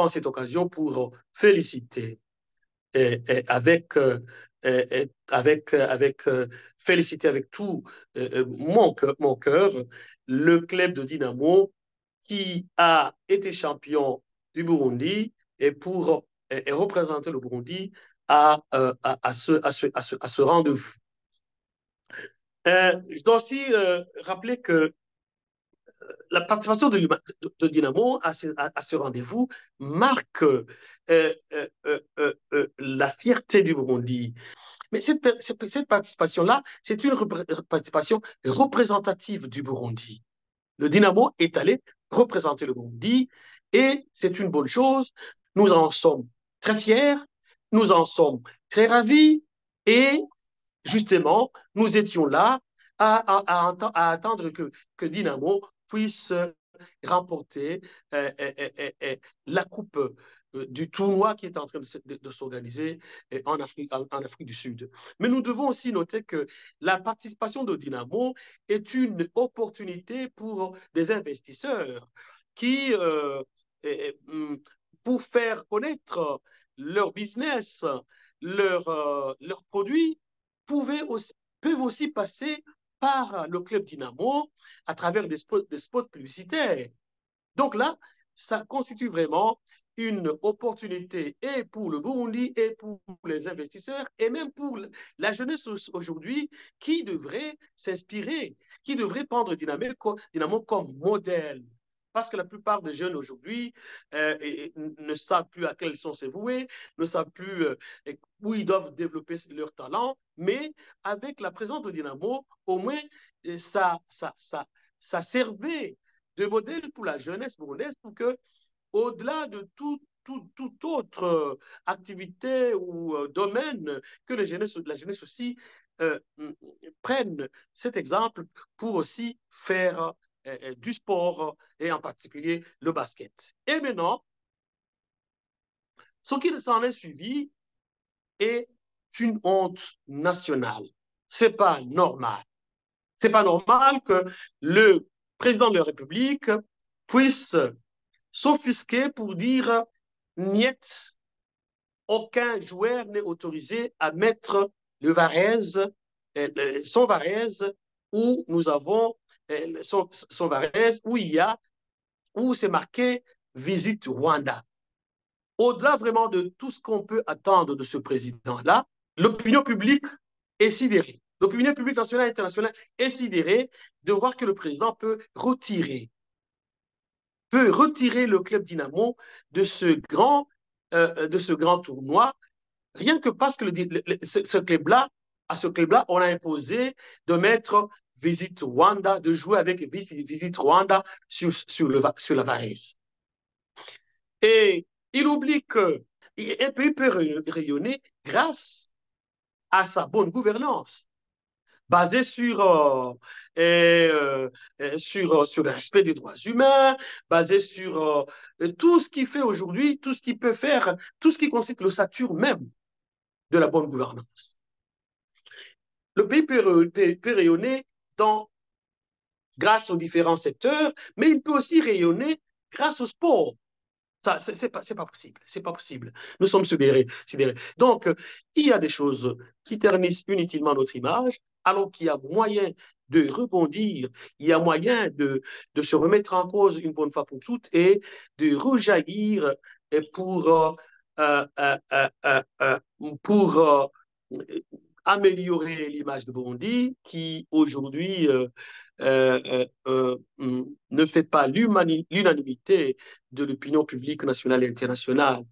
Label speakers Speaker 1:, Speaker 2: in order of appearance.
Speaker 1: prends cette occasion pour féliciter avec, féliciter avec tout mon cœur le club de Dynamo qui a été champion du Burundi et pour représenter le Burundi à ce rendez-vous. Je dois aussi rappeler que la participation de Dynamo à ce rendez-vous marque la fierté du Burundi. Mais cette participation-là, c'est une participation représentative du Burundi. Le Dynamo est allé représenter le Burundi et c'est une bonne chose. Nous en sommes très fiers, nous en sommes très ravis et justement, nous étions là à attendre que Dynamo puisse remporter la coupe du tournoi qui est en train de s'organiser en Afrique du Sud. Mais nous devons aussi noter que la participation de Dynamo est une opportunité pour des investisseurs qui, pour faire connaître leur business, leurs produits, peuvent aussi passer par le club Dynamo à travers des spots publicitaires. Donc là, ça constitue vraiment une opportunité et pour le Burundi et pour les investisseurs et même pour la jeunesse aujourd'hui qui devrait s'inspirer, qui devrait prendre Dynamo comme modèle. Parce que la plupart des jeunes aujourd'hui ne savent plus à quels sont ses voués, ne savent plus où ils doivent développer leur talent, mais avec la présence de Dynamo, au moins, ça servait de modèle pour la jeunesse burundaise pour que, au-delà de toute autre activité ou domaine, que la jeunesse aussi euh, prenne cet exemple pour aussi faire du sport et en particulier le basket. Et maintenant, ce qui s'en est suivi est une honte nationale. C'est pas normal. C'est pas normal que le président de la République puisse s'offusquer pour dire niet, aucun joueur n'est autorisé à mettre le Varese, son Varese, où nous avons son Varese, où c'est marqué Visite Rwanda. Au-delà vraiment de tout ce qu'on peut attendre de ce président-là, l'opinion publique est sidérée. L'opinion publique nationale et internationale est sidérée de voir que le président peut retirer le club Dynamo de ce grand tournoi, rien que parce que ce club-là, à ce club-là, on a imposé de mettre Visite Rwanda, de jouer avec Visite Rwanda sur la Varese. Et il oublie qu'un pays peut rayonner grâce à sa bonne gouvernance, basée sur le respect des droits humains, basée sur tout ce qui fait aujourd'hui, tout ce qui peut faire, tout ce qui constitue l'ossature même de la bonne gouvernance. Le pays peut rayonner grâce aux différents secteurs, mais il peut aussi rayonner grâce au sport. Ça, c'est pas possible. C'est pas possible. Nous sommes sidérés. Donc, il y a des choses qui ternissent inutilement notre image, alors qu'il y a moyen de rebondir, il y a moyen de se remettre en cause une bonne fois pour toutes et de rejaillir pour, euh, euh, euh, euh, euh, pour améliorer l'image de Burundi, qui aujourd'hui ne fait pas l'unanimité de l'opinion publique nationale et internationale.